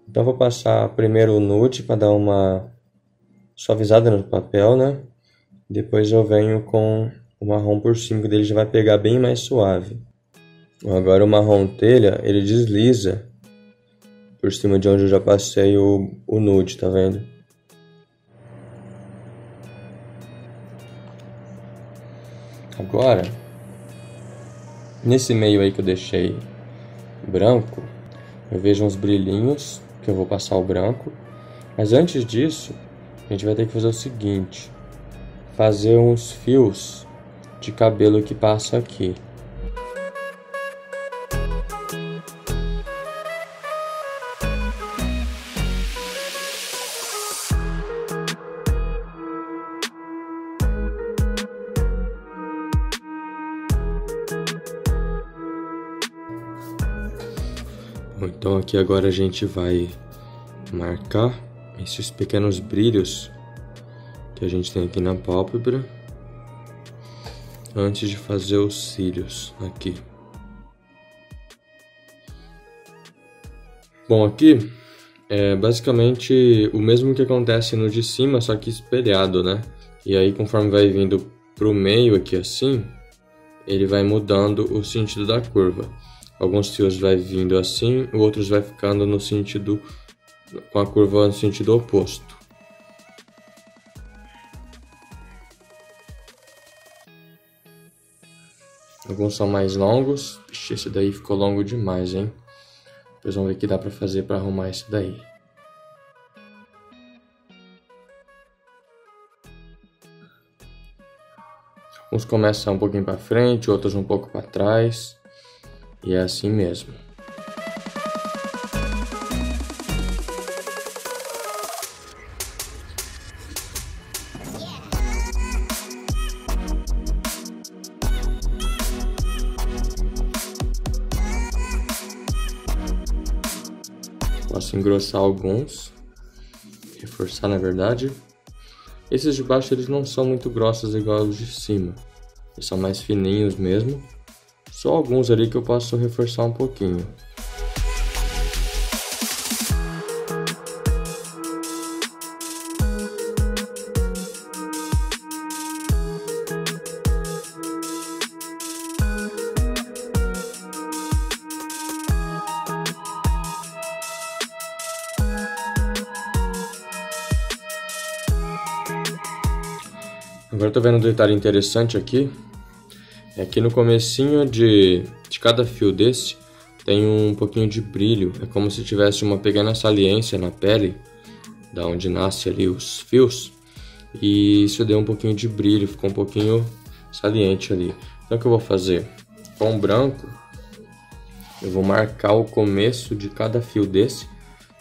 Então eu vou passar primeiro o nude para dar uma suavizada no papel, né? Depois eu venho com o marrom por cima, dele já vai pegar bem mais suave. Agora o marrom telha, ele desliza por cima de onde eu já passei o nude, tá vendo? Agora, nesse meio aí que eu deixei branco, eu vejo uns brilhinhos, que eu vou passar o branco. Mas antes disso, a gente vai ter que fazer o seguinte: fazer uns fios de cabelo que passa aqui. Então aqui agora a gente vai marcar esses pequenos brilhos que a gente tem aqui na pálpebra antes de fazer os cílios aqui. Bom, aqui é basicamente o mesmo que acontece no de cima, só que espelhado, né? E aí conforme vai vindo pro meio aqui assim, ele vai mudando o sentido da curva. Alguns fios vai vindo assim, outros vai ficando no sentido, com a curva no sentido oposto. Alguns são mais longos. Ixi, esse daí ficou longo demais, hein? Depois vamos ver o que dá pra fazer pra arrumar isso daí. Uns começam um pouquinho pra frente, outros um pouco pra trás. E é assim mesmo. Posso engrossar alguns, reforçar na verdade. Esses de baixo eles não são muito grossos igual os de cima. Eles são mais fininhos mesmo. Só alguns ali que eu posso reforçar um pouquinho. Agora eu tô vendo um detalhe interessante aqui. Aqui no comecinho de cada fio desse tem um pouquinho de brilho. É como se tivesse uma pequena saliência na pele, da onde nasce ali os fios. E isso deu um pouquinho de brilho, ficou um pouquinho saliente ali. Então o que eu vou fazer? Com o branco, eu vou marcar o começo de cada fio desse,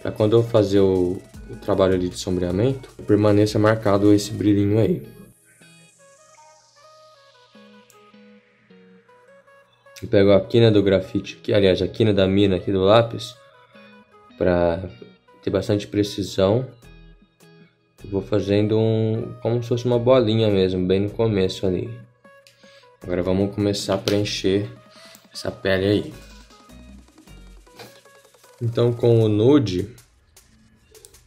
para quando eu fazer o trabalho ali de sombreamento, permaneça marcado esse brilhinho aí. Eu pego a quina do grafite aqui, aliás, a quina da mina aqui do lápis, para ter bastante precisão. Eu vou fazendo como se fosse uma bolinha mesmo, bem no começo ali. Agora vamos começar a preencher essa pele aí. Então com o nude,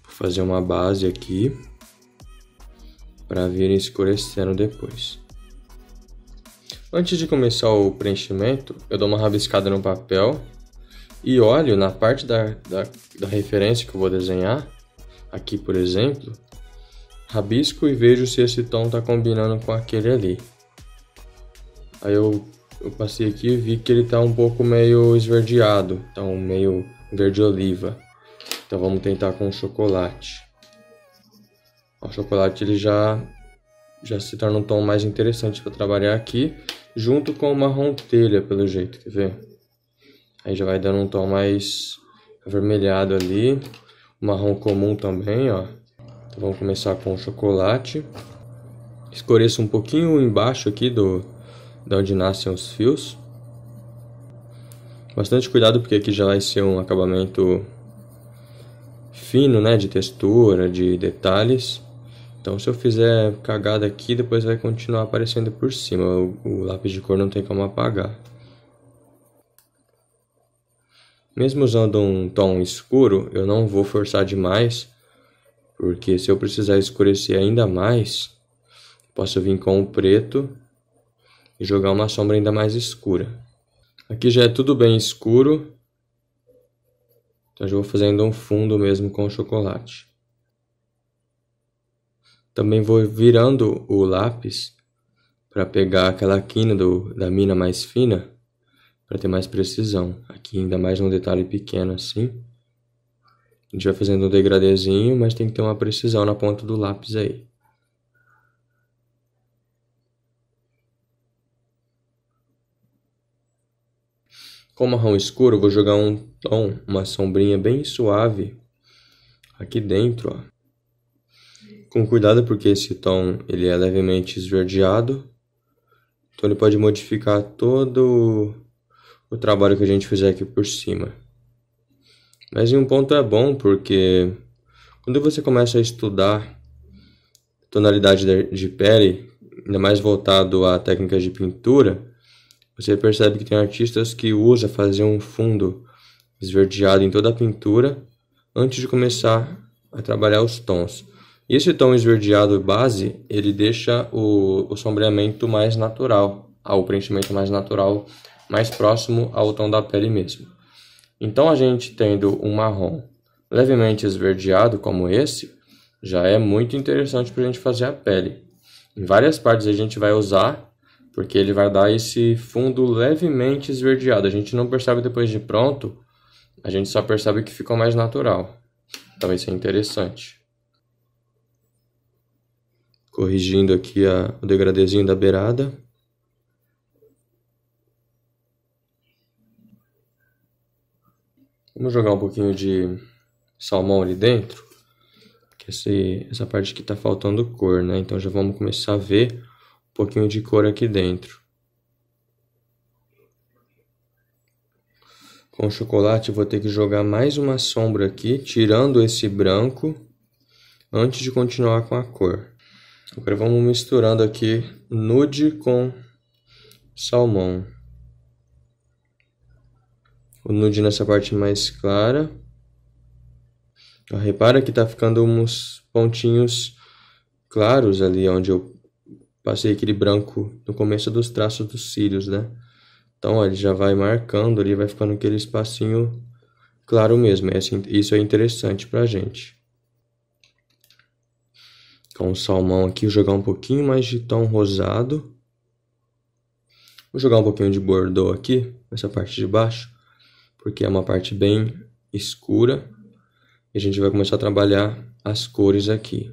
vou fazer uma base aqui, para vir escurecendo depois. Antes de começar o preenchimento, eu dou uma rabiscada no papel e olho na parte da referência que eu vou desenhar. Aqui, por exemplo, rabisco e vejo se esse tom está combinando com aquele ali. Aí eu passei aqui e vi que ele está um pouco meio esverdeado, então meio verde oliva. Então vamos tentar com o chocolate. O chocolate ele já se torna um tom mais interessante para trabalhar aqui, junto com o marrom telha, pelo jeito, quer ver? Aí já vai dando um tom mais avermelhado ali, o marrom comum também, ó. Então, vamos começar com o chocolate. Escureço um pouquinho embaixo aqui da onde nascem os fios. Bastante cuidado porque aqui já vai ser um acabamento fino, né, de textura, de detalhes. Então se eu fizer cagada aqui, depois vai continuar aparecendo por cima. O lápis de cor não tem como apagar. Mesmo usando um tom escuro, eu não vou forçar demais, porque se eu precisar escurecer ainda mais, posso vir com o preto e jogar uma sombra ainda mais escura. Aqui já é tudo bem escuro, então já vou fazendo um fundo mesmo com o chocolate. Também vou virando o lápis para pegar aquela quina da mina mais fina, para ter mais precisão. Aqui ainda mais num detalhe pequeno assim. A gente vai fazendo um degradêzinho, mas tem que ter uma precisão na ponta do lápis aí. Com marrom escuro, eu vou jogar um tom, uma sombrinha bem suave aqui dentro, ó. Com cuidado porque esse tom ele é levemente esverdeado, então ele pode modificar todo o trabalho que a gente fizer aqui por cima. Mas em um ponto é bom porque quando você começa a estudar tonalidade de pele, ainda mais voltado a técnicas de pintura, você percebe que tem artistas que usam fazer um fundo esverdeado em toda a pintura antes de começar a trabalhar os tons. E esse tom esverdeado base, ele deixa o sombreamento mais natural, o preenchimento mais natural, mais próximo ao tom da pele mesmo. Então a gente tendo um marrom levemente esverdeado como esse, já é muito interessante para a gente fazer a pele. Em várias partes a gente vai usar, porque ele vai dar esse fundo levemente esverdeado. A gente não percebe depois de pronto, a gente só percebe que ficou mais natural. Então isso é interessante. Corrigindo aqui o degradêzinho da beirada. Vamos jogar um pouquinho de salmão ali dentro. Que essa parte aqui está faltando cor, né? Então já vamos começar a ver um pouquinho de cor aqui dentro. Com o chocolate eu vou ter que jogar mais uma sombra aqui, tirando esse branco, antes de continuar com a cor. Agora vamos misturando aqui nude com salmão. O nude nessa parte mais clara. Repara que está ficando uns pontinhos claros ali, onde eu passei aquele branco no começo dos traços dos cílios, né? Então ó, ele já vai marcando ali, vai ficando aquele espacinho claro mesmo. Isso é interessante pra gente. Com o salmão aqui, jogar um pouquinho mais de tom rosado. Vou jogar um pouquinho de bordô aqui, nessa parte de baixo, porque é uma parte bem escura. E a gente vai começar a trabalhar as cores aqui.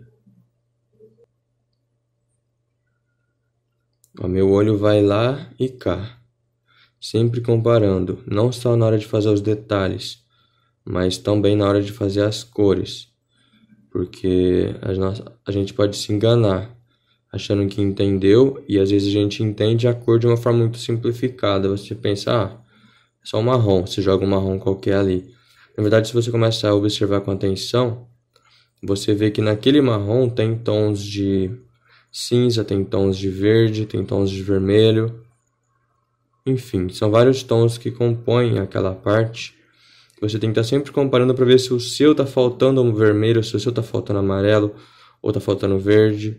O meu olho vai lá e cá, sempre comparando, não só na hora de fazer os detalhes, mas também na hora de fazer as cores. Porque a gente pode se enganar achando que entendeu e às vezes a gente entende a cor de uma forma muito simplificada. Você pensa, é só um marrom, você joga um marrom qualquer ali. Na verdade, se você começar a observar com atenção, você vê que naquele marrom tem tons de cinza, tem tons de verde, tem tons de vermelho. Enfim, são vários tons que compõem aquela parte. Você tem que estar sempre comparando para ver se o seu está faltando um vermelho, se o seu está faltando amarelo ou está faltando verde.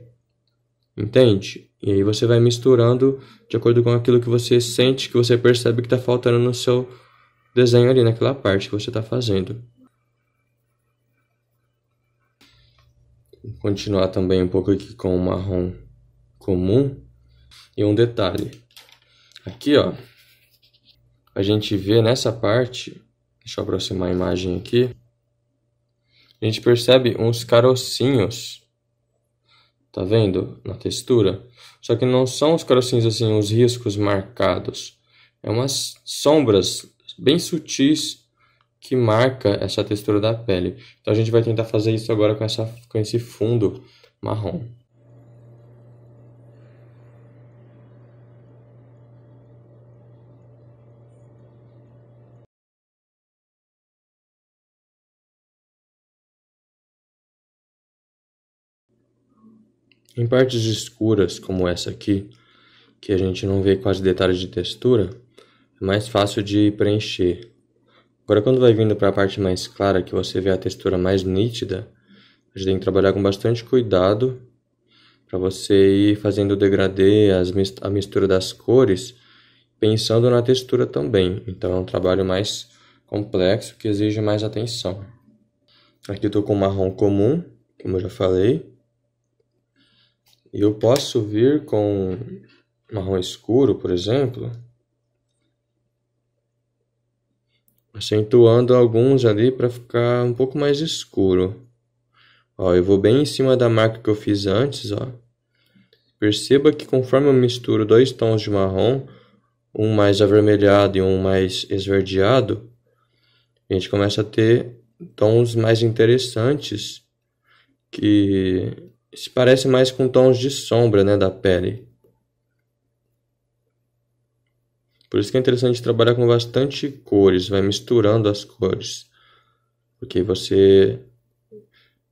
Entende? E aí você vai misturando de acordo com aquilo que você sente, que você percebe que está faltando no seu desenho ali, naquela parte que você está fazendo. Vou continuar também um pouco aqui com o marrom comum. E um detalhe. Aqui, ó, a gente vê nessa parte... Deixa eu aproximar a imagem aqui. A gente percebe uns carocinhos. Tá vendo? Na textura. Só que não são os carocinhos assim, os riscos marcados. É umas sombras bem sutis que marca essa textura da pele. Então a gente vai tentar fazer isso agora com esse fundo marrom. Em partes escuras, como essa aqui, que a gente não vê quase detalhes de textura, é mais fácil de preencher. Agora, quando vai vindo para a parte mais clara, que você vê a textura mais nítida, a gente tem que trabalhar com bastante cuidado para você ir fazendo o degradê, a mistura das cores, pensando na textura também. Então, é um trabalho mais complexo que exige mais atenção. Aqui eu estou com marrom comum, como eu já falei. E eu posso vir com marrom escuro, por exemplo, acentuando alguns ali para ficar um pouco mais escuro. Ó, eu vou bem em cima da marca que eu fiz antes, ó. Perceba que conforme eu misturo dois tons de marrom, um mais avermelhado e um mais esverdeado, a gente começa a ter tons mais interessantes que se parece mais com tons de sombra, né, da pele. Por isso que é interessante trabalhar com bastante cores, vai misturando as cores, porque você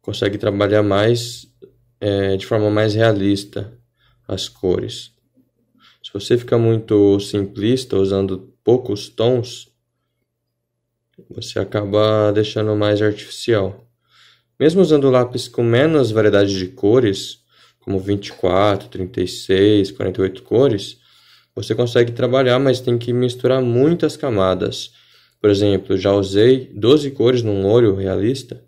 consegue trabalhar mais de forma mais realista as cores. Se você fica muito simplista, usando poucos tons, você acaba deixando mais artificial. Mesmo usando lápis com menos variedade de cores, como 24, 36, 48 cores, você consegue trabalhar, mas tem que misturar muitas camadas. Por exemplo, já usei 12 cores num olho realista.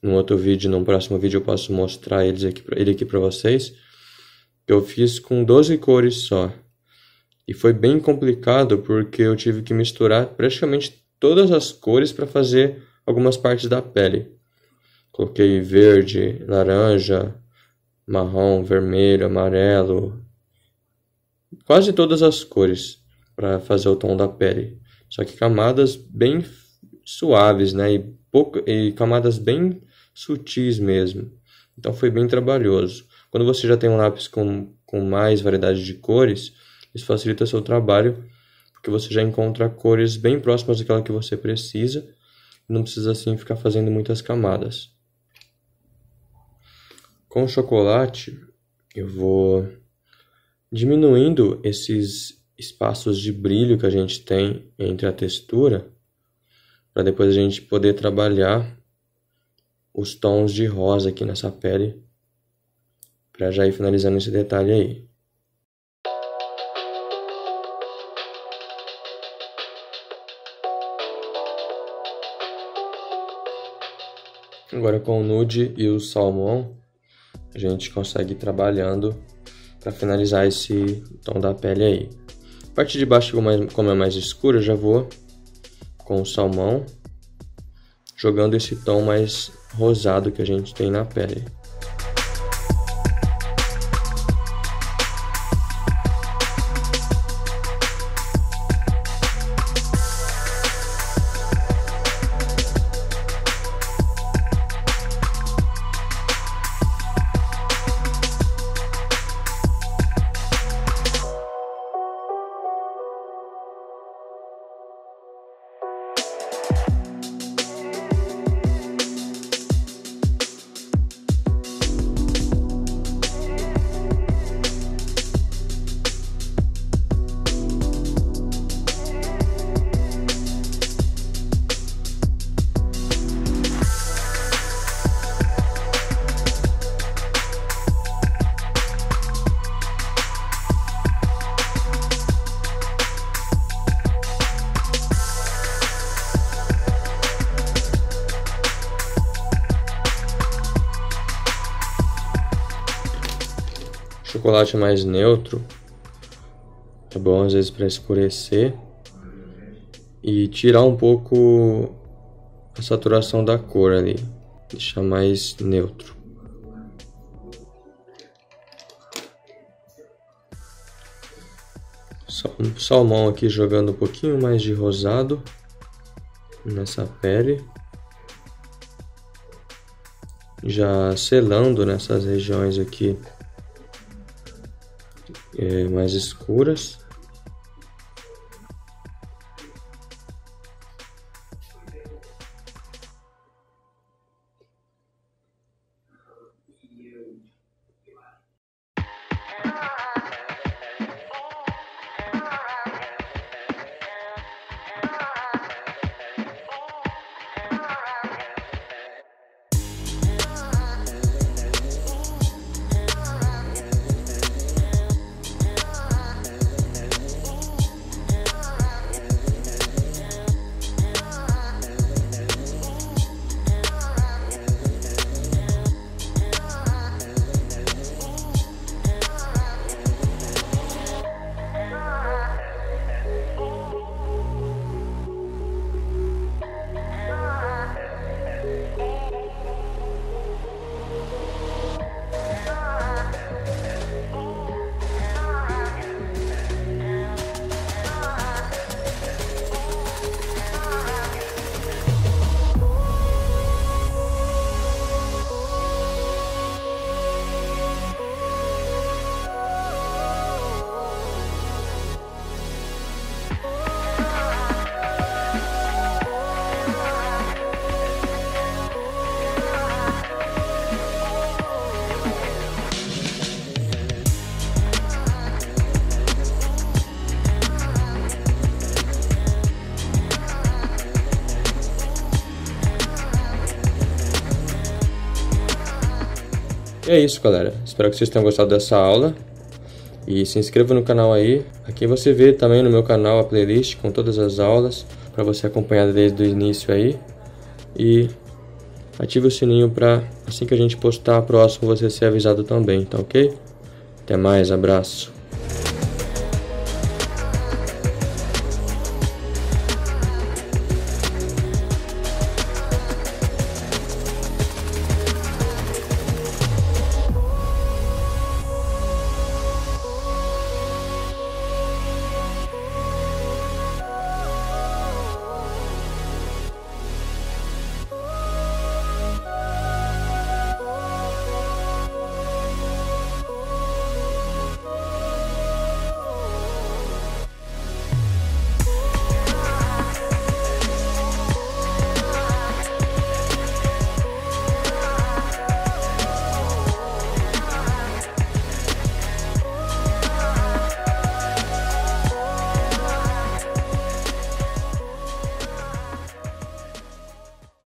Num próximo vídeo eu posso mostrar ele aqui para vocês. Eu fiz com 12 cores só. E foi bem complicado porque eu tive que misturar praticamente todas as cores para fazer algumas partes da pele. Coloquei verde, laranja, marrom, vermelho, amarelo, quase todas as cores para fazer o tom da pele. Só que camadas bem suaves, né? E camadas bem sutis mesmo. Então foi bem trabalhoso. Quando você já tem um lápis com mais variedade de cores, isso facilita seu trabalho, porque você já encontra cores bem próximas daquela que você precisa. Não precisa assim ficar fazendo muitas camadas. Com o chocolate, eu vou diminuindo esses espaços de brilho que a gente tem entre a textura, para depois a gente poder trabalhar os tons de rosa aqui nessa pele, para já ir finalizando esse detalhe aí. Agora com o nude e o salmão, a gente consegue ir trabalhando para finalizar esse tom da pele aí. A parte de baixo, como é mais escura, eu já vou com o salmão, jogando esse tom mais rosado que a gente tem na pele. Chocolate mais neutro é bom às vezes para escurecer e tirar um pouco a saturação da cor ali, deixar mais neutro. Salmão aqui jogando um pouquinho mais de rosado. nessa pele, já selando nessas regiões aqui mais escuras. E é isso, galera. Espero que vocês tenham gostado dessa aula. E se inscreva no canal aí. Aqui você vê também no meu canal a playlist com todas as aulas, para você acompanhar desde o início aí. E ative o sininho para assim que a gente postar a próxima você ser avisado também, tá ok? Até mais, abraço.